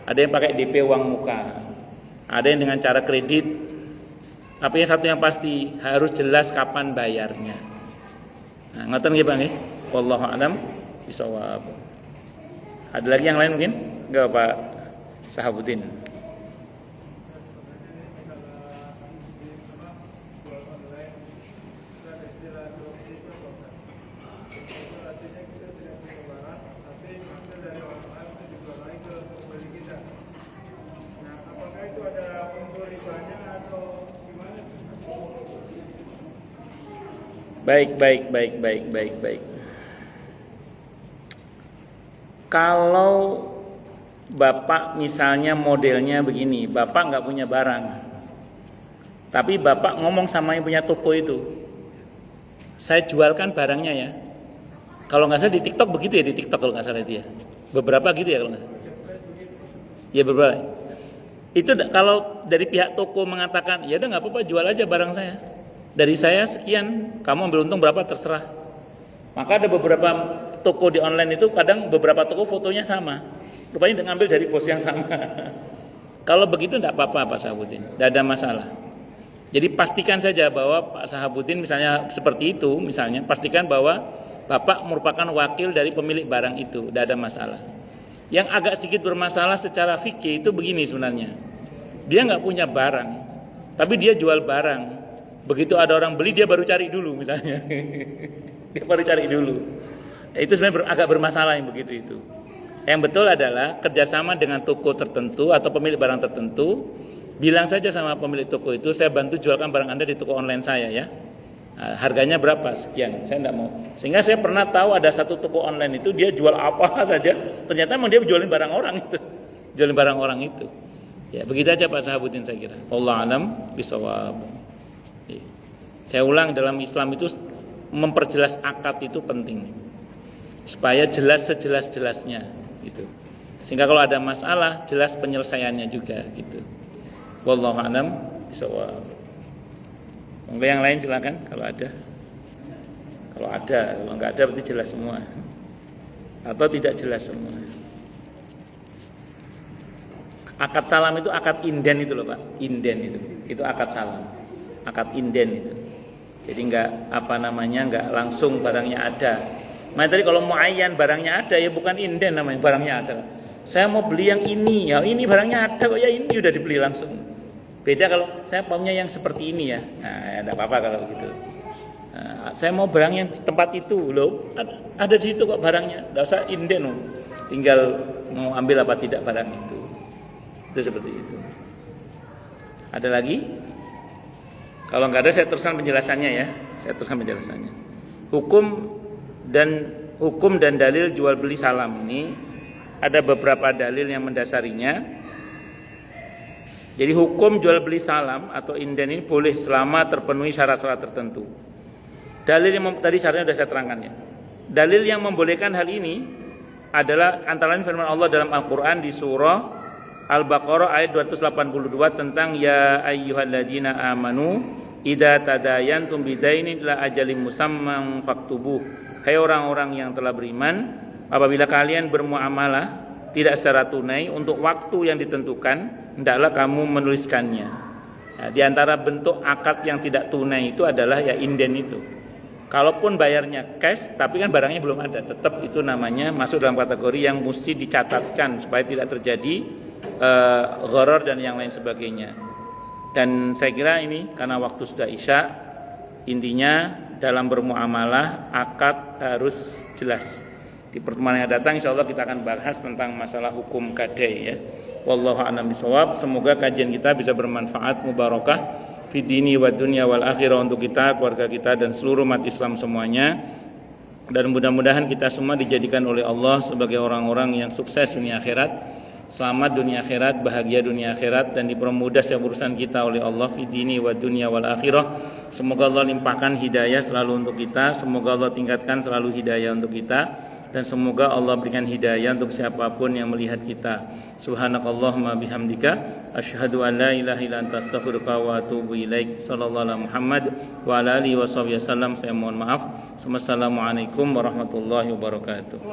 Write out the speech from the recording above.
Ada yang pakai DP uang muka, ada yang dengan cara kredit. Tapi yang satu yang pasti harus jelas kapan bayarnya. Nah, ngoten nggih Bang nggih. Wallahu a'lam bishawab. Ada lagi yang lain mungkin? Enggak Pak Sahabuddin. Baik. Kalau Bapak misalnya modelnya begini, Bapak nggak punya barang, tapi Bapak ngomong sama yang punya toko itu, saya jualkan barangnya ya. Kalau nggak salah di TikTok begitu ya, di TikTok kalau nggak salah itu ya. Beberapa gitu ya kalau nggak. Ya beberapa. Itu kalau dari pihak toko mengatakan, ya udah nggak apa-apa jual aja barang saya. Dari saya sekian, kamu ambil untung berapa terserah. Maka ada beberapa toko di online itu kadang beberapa toko fotonya sama. Rupanya ngambil dari bos yang sama. Kalau begitu tidak apa-apa Pak Sahabuddin, tidak ada masalah. Jadi pastikan saja bahwa Pak Sahabuddin misalnya seperti itu, misalnya pastikan bahwa Bapak merupakan wakil dari pemilik barang itu, tidak ada masalah. Yang agak sedikit bermasalah secara fikih itu begini sebenarnya. Dia nggak punya barang, tapi dia jual barang. Begitu ada orang beli dia baru cari dulu misalnya. Dia baru cari dulu. Itu sebenarnya agak bermasalah yang begitu itu. Yang betul adalah kerjasama dengan toko tertentu atau pemilik barang tertentu. Bilang saja sama pemilik toko itu, saya bantu jualkan barang Anda di toko online saya ya. Nah, harganya berapa? Sekian. Saya tidak mau. Sehingga saya pernah tahu ada satu toko online itu dia jual apa saja. Ternyata memang dia jualin barang orang itu. Jualin barang orang itu. Ya begitu aja Pak Sahabuddin saya kira. Wallahu a'lam bishawab. Saya ulang, dalam Islam itu memperjelas akad itu penting supaya jelas sejelas-jelasnya gitu. Sehingga kalau ada masalah jelas penyelesaiannya juga gitu. Wallahu a'lam bishawab. Monggo yang lain silakan kalau ada. Kalau enggak ada berarti jelas semua. Atau tidak jelas semua. Akad salam itu akad inden itu loh Pak. Inden itu akad salam. Akad inden itu. Jadi enggak enggak langsung barangnya ada. Makanya tadi kalau muayyan barangnya ada ya bukan inden namanya, barangnya ada. Saya mau beli yang ini, ya ini barangnya ada kok ya, ini udah dibeli langsung. Beda kalau saya maunya yang seperti ini ya. Nah, enggak apa-apa kalau gitu. Nah, saya mau barang yang tempat itu loh, ada di situ kok barangnya. Enggak usah inden loh. Tinggal mau ambil apa tidak barang itu. Itu seperti itu. Ada lagi? Kalau nggak ada saya teruskan penjelasannya ya. Hukum dan dalil jual beli salam ini ada beberapa dalil yang mendasarinya. Jadi hukum jual beli salam atau inden ini boleh selama terpenuhi syarat-syarat tertentu. Dalil yang tadi syaratnya sudah saya terangkan ya. Dalil yang membolehkan hal ini adalah antara lain firman Allah dalam Al-Qur'an di surah Al-Baqarah ayat 282 tentang ya ayyuhalladzina amanu idza tadayantum bidainin ila ajalin musamman faktubuh. Hai orang-orang yang telah beriman, apabila kalian bermuamalah tidak secara tunai untuk waktu yang ditentukan, hendaklah kamu menuliskannya. Nah, di antara bentuk akad yang tidak tunai itu adalah ya inden itu. Kalaupun bayarnya cash tapi kan barangnya belum ada, tetap itu namanya masuk dalam kategori yang mesti dicatatkan supaya tidak terjadi gharar dan yang lain sebagainya. Dan saya kira ini karena waktu sudah isya, intinya dalam bermuamalah akad harus jelas. Di pertemuan yang datang insyaallah kita akan bahas tentang masalah hukum gadai ya. Wallahu a'lam bishawab. Semoga kajian kita bisa bermanfaat, mubarakah fid dini wad dunya wal akhirah untuk kita, keluarga kita dan seluruh umat Islam semuanya. Dan mudah-mudahan kita semua dijadikan oleh Allah sebagai orang-orang yang sukses dunia akhirat. Selamat dunia akhirat, bahagia dunia akhirat, dan dipermudah setiap urusan kita oleh Allah fi dini wa dunya wal akhirah. Semoga Allah limpahkan hidayah selalu untuk kita, semoga Allah tingkatkan selalu hidayah untuk kita, dan semoga Allah berikan hidayah untuk siapapun yang melihat kita. Subhanakallahumma bihamdika asyhadu an la ilaha illa anta astaghfiruka wa atubu ilaik. Sallallahu alaihi Muhammad wa ala alihi wasallam. Saya mohon maaf. Wassalamualaikum warahmatullahi wabarakatuh.